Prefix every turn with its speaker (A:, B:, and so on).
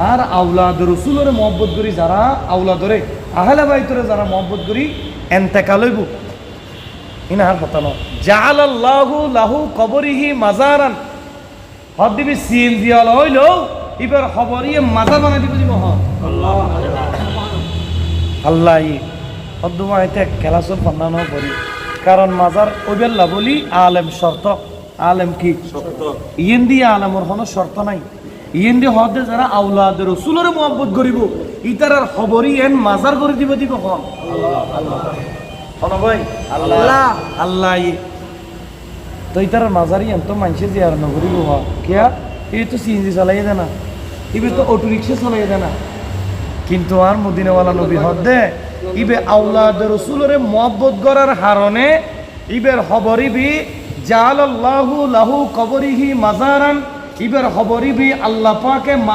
A: আর আওলাদ রসুলের মহব্বত করি যারা আওলাদরে আহলে বাইতরে যারা মহব্বত করি এন্তেকাল হইব ইনার কথা নয় জাআলাল্লাহু লাহু কবরিহি মাজারান হদ দিবি সিন দিয়াল হইল এবার খবরিয়ে মাজার বানাই দিব দিব আল্লাহ আল্লাহ হদ্দুমাইতে খেলাচল বানানো করি কারণ মাজার ওইবেল্লা বলি আলেম শর্ত আলেম কি শর্ত ইয়েন দিয়ে আলেমর কোনো শর্ত নাই ইয়েন দিয়ে হদে যারা আওলাদ রসুলের মহব্বত করিব ইতারার খবরই এন মাজার করে দিব দিব হন ভাই আল্লাহ আল্লাহ তো ইতারার মাজারই এন তো মানুষে যে আর নগরিব কিয়া এই তো সিএনজি চালাই দেয় না এবার তো অটো রিক্সা চালাই দেয় না কিন্তু আর মদিনাওয়ালা নবী হদে ইবে আওলাদ রসুলের মহব্বত করার কারণে ইবের খবরিবি জাআলাল্লাহু লাহু কবরিহি মাজারান ইবের খবরিবি আল্লাহ পাকে